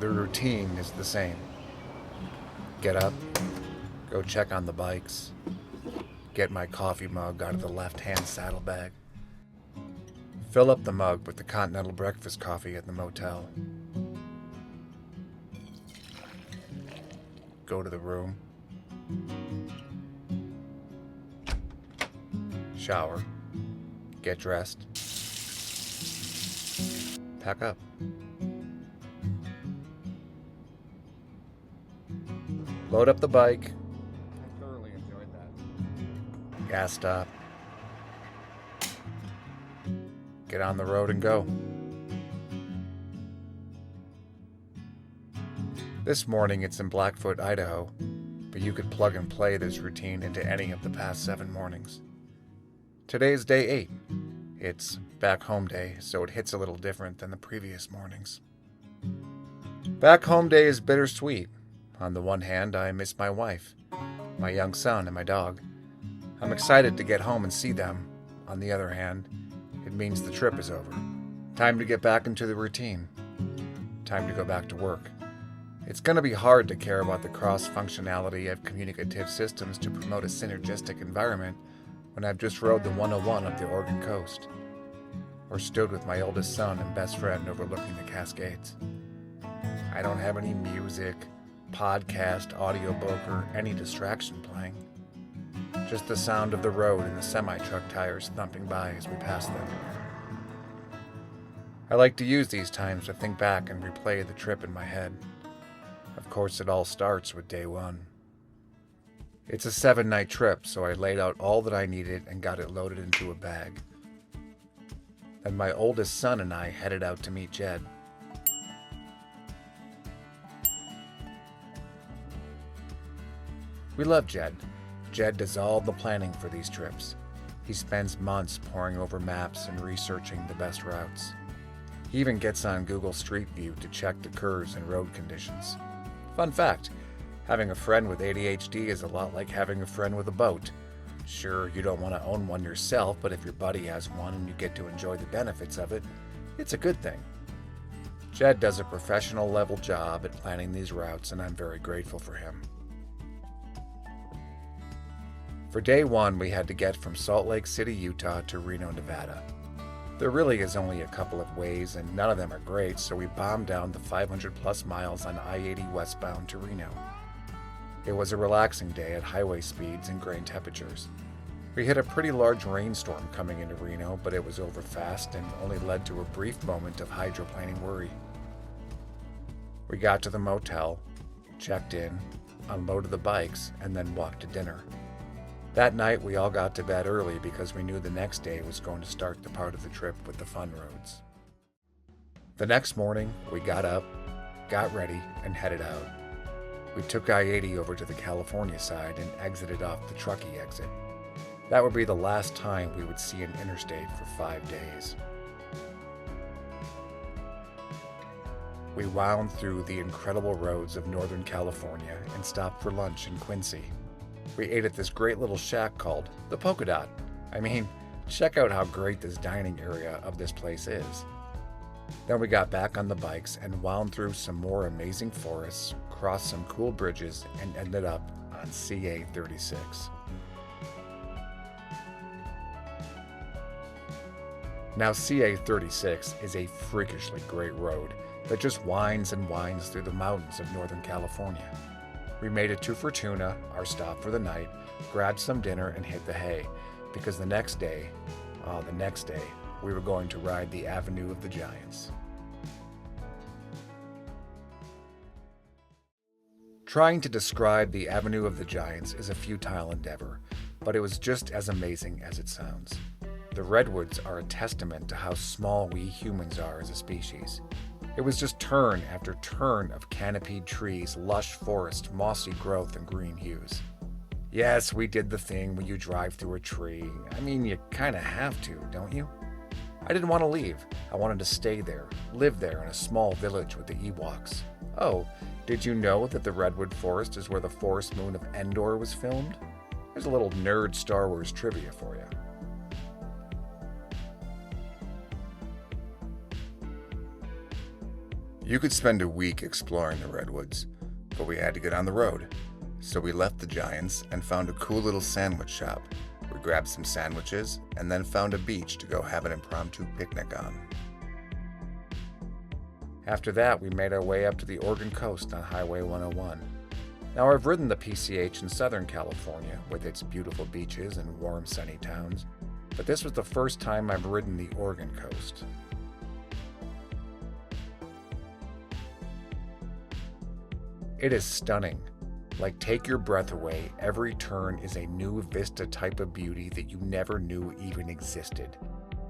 The routine is the same. Get up, go check on the bikes, get my coffee mug out of the left-hand saddlebag, fill up the mug with the continental breakfast coffee at the motel, go to the room, shower, get dressed, pack up. Load up the bike. I thoroughly enjoyed that. Gas stop. Get on the road and go. This morning it's in Blackfoot, Idaho, but you could plug and play this routine into any of the past 7 mornings. Today's day 8. It's back home day, so it hits a little different than the previous mornings. Back home day is bittersweet. On the one hand, I miss my wife, my young son, and my dog. I'm excited to get home and see them. On the other hand, it means the trip is over. Time to get back into the routine. Time to go back to work. It's going to be hard to care about the cross-functionality of communicative systems to promote a synergistic environment when I've just rode the 101 up the Oregon coast, or stood with my oldest son and best friend overlooking the Cascades. I don't have any music, podcast, audiobook, or any distraction playing. Just the sound of the road and the semi-truck tires thumping by as we pass them. I like to use these times to think back and replay the trip in my head. Of course, it all starts with day 1. It's a 7-night trip, so I laid out all that I needed and got it loaded into a bag. Then my oldest son and I headed out to meet Jed. We love Jed. Jed does all the planning for these trips. He spends months poring over maps and researching the best routes. He even gets on Google Street View to check the curves and road conditions. Fun fact, having a friend with ADHD is a lot like having a friend with a boat. Sure, you don't want to own one yourself, but if your buddy has one and you get to enjoy the benefits of it, it's a good thing. Jed does a professional level job at planning these routes, and I'm very grateful for him. For day 1, we had to get from Salt Lake City, Utah to Reno, Nevada. There really is only a couple of ways, and none of them are great, so we bombed down the 500 plus miles on I-80 westbound to Reno. It was a relaxing day at highway speeds and grain temperatures. We hit a pretty large rainstorm coming into Reno, but it was over fast and only led to a brief moment of hydroplaning worry. We got to the motel, checked in, unloaded the bikes, and then walked to dinner. That night, we all got to bed early because we knew the next day was going to start the part of the trip with the fun roads. The next morning, we got up, got ready, and headed out. We took I-80 over to the California side and exited off the Truckee exit. That would be the last time we would see an interstate for 5 days. We wound through the incredible roads of Northern California and stopped for lunch in Quincy. We ate at this great little shack called the Polka Dot. I mean, check out how great this dining area of this place is. Then we got back on the bikes and wound through some more amazing forests, crossed some cool bridges, and ended up on CA 36. Now CA 36 is a freakishly great road that just winds and winds through the mountains of Northern California. We made it to Fortuna, our stop for the night, grabbed some dinner, and hit the hay, because the next day, we were going to ride the Avenue of the Giants. Trying to describe the Avenue of the Giants is a futile endeavor, but it was just as amazing as it sounds. The redwoods are a testament to how small we humans are as a species. It was just turn after turn of canopied trees, lush forest, mossy growth, and green hues. Yes, we did the thing when you drive through a tree. I mean, you kind of have to, don't you? I didn't want to leave. I wanted to stay there, live there in a small village with the Ewoks. Oh, did you know that the Redwood Forest is where the Forest Moon of Endor was filmed? There's a little nerd Star Wars trivia for you. You could spend a week exploring the redwoods, but we had to get on the road. So we left the giants and found a cool little sandwich shop. We grabbed some sandwiches and then found a beach to go have an impromptu picnic on. After that, we made our way up to the Oregon coast on Highway 101. Now, I've ridden the PCH in Southern California with its beautiful beaches and warm, sunny towns, but this was the first time I've ridden the Oregon coast. It is stunning. Like, take your breath away, every turn is a new vista type of beauty that you never knew even existed.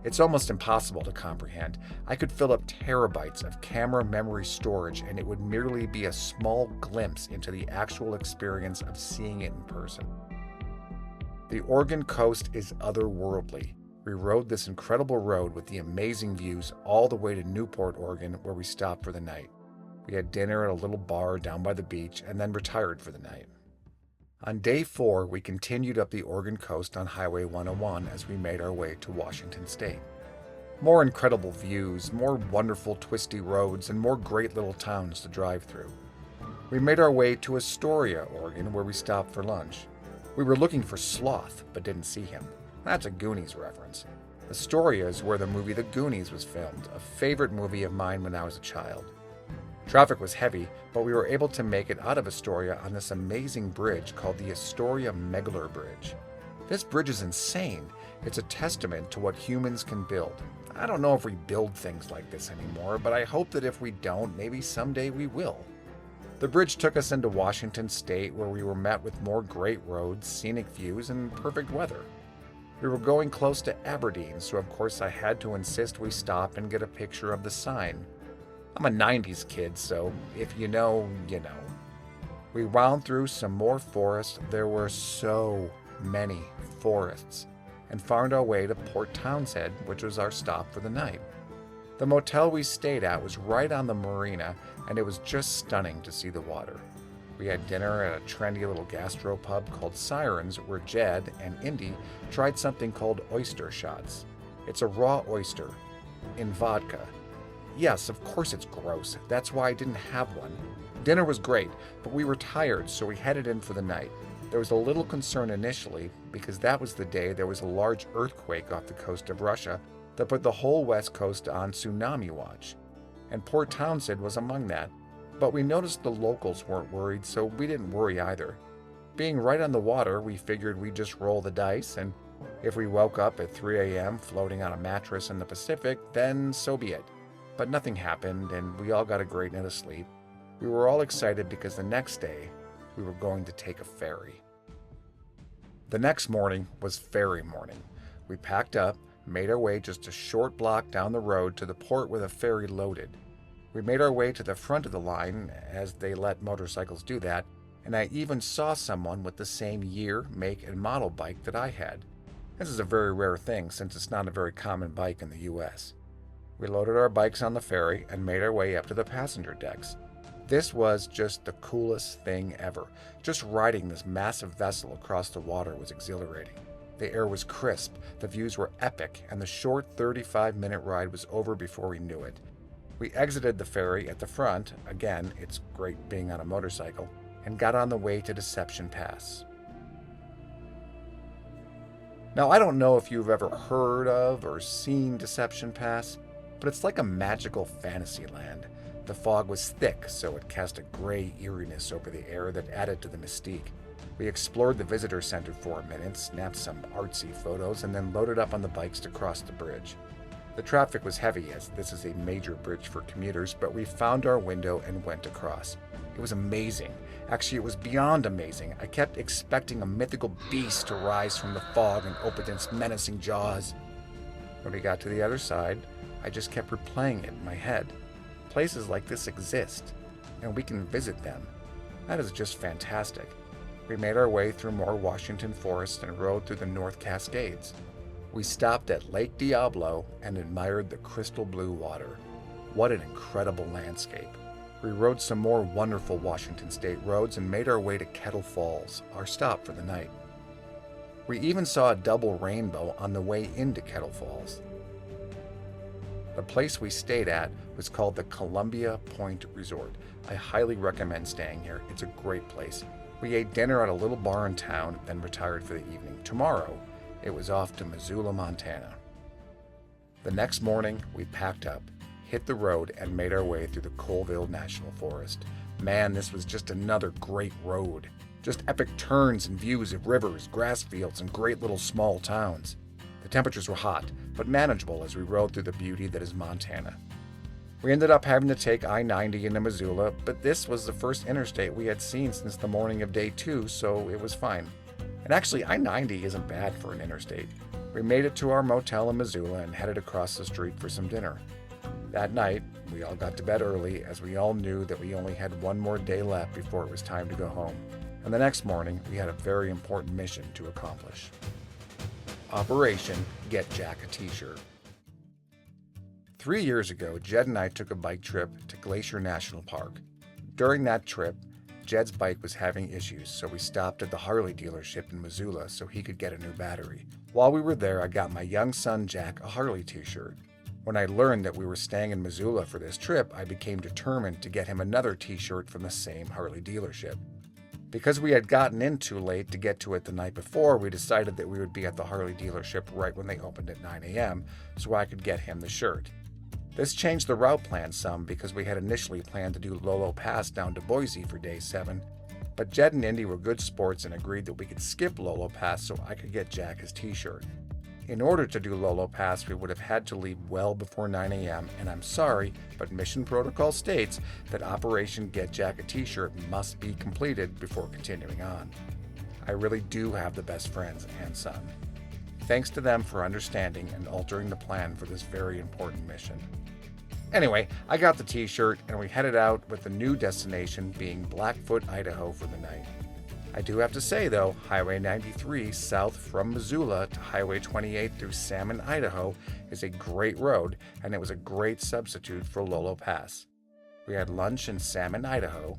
It's almost impossible to comprehend. I could fill up terabytes of camera memory storage and it would merely be a small glimpse into the actual experience of seeing it in person. The Oregon coast is otherworldly. We rode this incredible road with the amazing views all the way to Newport, Oregon, where we stopped for the night. We had dinner at a little bar down by the beach and then retired for the night. On day 4, we continued up the Oregon coast on Highway 101 as we made our way to Washington State. More incredible views, more wonderful twisty roads, and more great little towns to drive through. We made our way to Astoria, Oregon, where we stopped for lunch. We were looking for Sloth, but didn't see him. That's a Goonies reference. Astoria is where the movie The Goonies was filmed, a favorite movie of mine when I was a child. Traffic was heavy, but we were able to make it out of Astoria on this amazing bridge called the Astoria Megler Bridge. This bridge is insane. It's a testament to what humans can build. I don't know if we build things like this anymore, but I hope that if we don't, maybe someday we will. The bridge took us into Washington State, where we were met with more great roads, scenic views, and perfect weather. We were going close to Aberdeen, so of course I had to insist we stop and get a picture of the sign. I'm a 90s kid, so if you know, you know. We wound through some more forests. There were so many forests, and found our way to Port Townsend, which was our stop for the night. The motel we stayed at was right on the marina, and it was just stunning to see the water. We had dinner at a trendy little gastropub called Sirens, where Jed and Indy tried something called oyster shots. It's a raw oyster in vodka. Yes, of course it's gross. That's why I didn't have one. Dinner was great, but we were tired, so we headed in for the night. There was a little concern initially, because that was the day there was a large earthquake off the coast of Russia that put the whole west coast on tsunami watch. And Port Townsend was among that. But we noticed the locals weren't worried, so we didn't worry either. Being right on the water, we figured we'd just roll the dice, and if we woke up at 3 a.m. floating on a mattress in the Pacific, then so be it. But nothing happened, and we all got a great night of sleep. We were all excited because the next day, we were going to take a ferry. The next morning was ferry morning. We packed up, made our way just a short block down the road to the port where the ferry loaded. We made our way to the front of the line, as they let motorcycles do that, and I even saw someone with the same year, make, and model bike that I had. This is a very rare thing since it's not a very common bike in the U.S. We loaded our bikes on the ferry and made our way up to the passenger decks. This was just the coolest thing ever. Just riding this massive vessel across the water was exhilarating. The air was crisp, the views were epic, and the short 35-minute ride was over before we knew it. We exited the ferry at the front, again, it's great being on a motorcycle, and got on the way to Deception Pass. Now, I don't know if you've ever heard of or seen Deception Pass, but it's like a magical fantasy land. The fog was thick, so it cast a gray eeriness over the air that added to the mystique. We explored the visitor center for a minute, snapped some artsy photos, and then loaded up on the bikes to cross the bridge. The traffic was heavy, as this is a major bridge for commuters, but we found our window and went across. It was amazing. Actually, it was beyond amazing. I kept expecting a mythical beast to rise from the fog and open its menacing jaws. When we got to the other side, I just kept replaying it in my head. Places like this exist, and we can visit them. That is just fantastic. We made our way through more Washington forest and rode through the North Cascades. We stopped at Lake Diablo and admired the crystal blue water. What an incredible landscape. We rode some more wonderful Washington State roads and made our way to Kettle Falls, our stop for the night. We even saw a double rainbow on the way into Kettle Falls. The place we stayed at was called the Columbia Point Resort. I highly recommend staying here. It's a great place. We ate dinner at a little bar in town, then retired for the evening. Tomorrow, it was off to Missoula, Montana. The next morning, we packed up, hit the road, and made our way through the Colville National Forest. Man, this was just another great road. Just epic turns and views of rivers, grass fields, and great little small towns. The temperatures were hot, but manageable as we rode through the beauty that is Montana. We ended up having to take I-90 into Missoula, but this was the first interstate we had seen since the morning of day 2, so it was fine. And actually, I-90 isn't bad for an interstate. We made it to our motel in Missoula and headed across the street for some dinner. That night, we all got to bed early as we all knew that we only had one more day left before it was time to go home. And the next morning, we had a very important mission to accomplish. Operation Get Jack a T-Shirt. 3 years ago, Jed and I took a bike trip to Glacier National Park. During that trip, Jed's bike was having issues, so we stopped at the Harley dealership in Missoula so he could get a new battery. While we were there, I got my young son Jack a Harley t-shirt. When I learned that we were staying in Missoula for this trip, I became determined to get him another t-shirt from the same Harley dealership. Because we had gotten in too late to get to it the night before, we decided that we would be at the Harley dealership right when they opened at 9 a.m. so I could get him the shirt. This changed the route plan some because we had initially planned to do Lolo Pass down to Boise for day 7, but Jed and Indy were good sports and agreed that we could skip Lolo Pass so I could get Jack his t-shirt. In order to do Lolo Pass, we would have had to leave well before 9 a.m., and I'm sorry, but mission protocol states that Operation Get Jack a T-shirt must be completed before continuing on. I really do have the best friends and son. Thanks to them for understanding and altering the plan for this very important mission. Anyway, I got the t-shirt and we headed out with the new destination being Blackfoot, Idaho for the night. I do have to say though, Highway 93 south from Missoula to Highway 28 through Salmon, Idaho is a great road and it was a great substitute for Lolo Pass. We had lunch in Salmon, Idaho,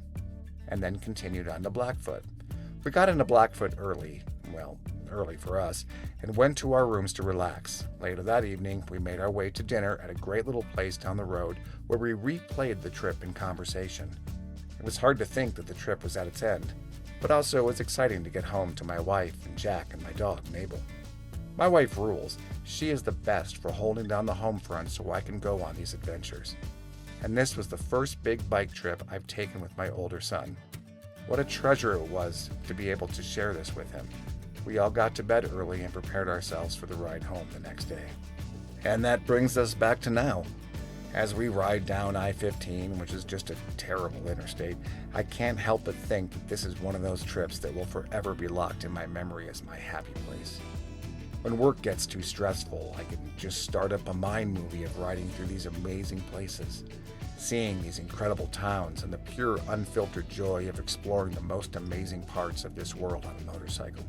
and then continued on to Blackfoot. We got into Blackfoot early for us, and went to our rooms to relax. Later that evening, we made our way to dinner at a great little place down the road where we replayed the trip in conversation. It was hard to think that the trip was at its end, but also it was exciting to get home to my wife and Jack and my dog, Mabel. My wife rules. She is the best for holding down the home front so I can go on these adventures. And this was the first big bike trip I've taken with my older son. What a treasure it was to be able to share this with him. We all got to bed early and prepared ourselves for the ride home the next day. And that brings us back to now. As we ride down I-15, which is just a terrible interstate, I can't help but think that this is one of those trips that will forever be locked in my memory as my happy place. When work gets too stressful, I can just start up a mind movie of riding through these amazing places, seeing these incredible towns and the pure, unfiltered joy of exploring the most amazing parts of this world on a motorcycle.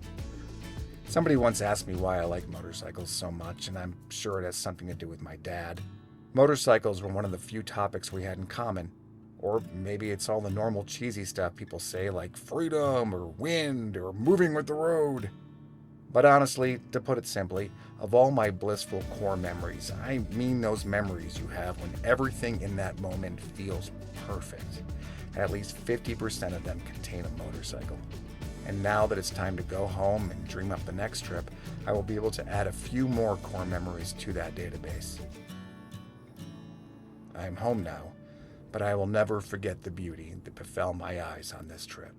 Somebody once asked me why I like motorcycles so much, and I'm sure it has something to do with my dad. Motorcycles were one of the few topics we had in common. Or maybe it's all the normal cheesy stuff people say like freedom or wind or moving with the road. But honestly, to put it simply, of all my blissful core memories, I mean those memories you have when everything in that moment feels perfect. At least 50% of them contain a motorcycle. And now that it's time to go home and dream up the next trip, I will be able to add a few more core memories to that database. I am home now, but I will never forget the beauty that befell my eyes on this trip.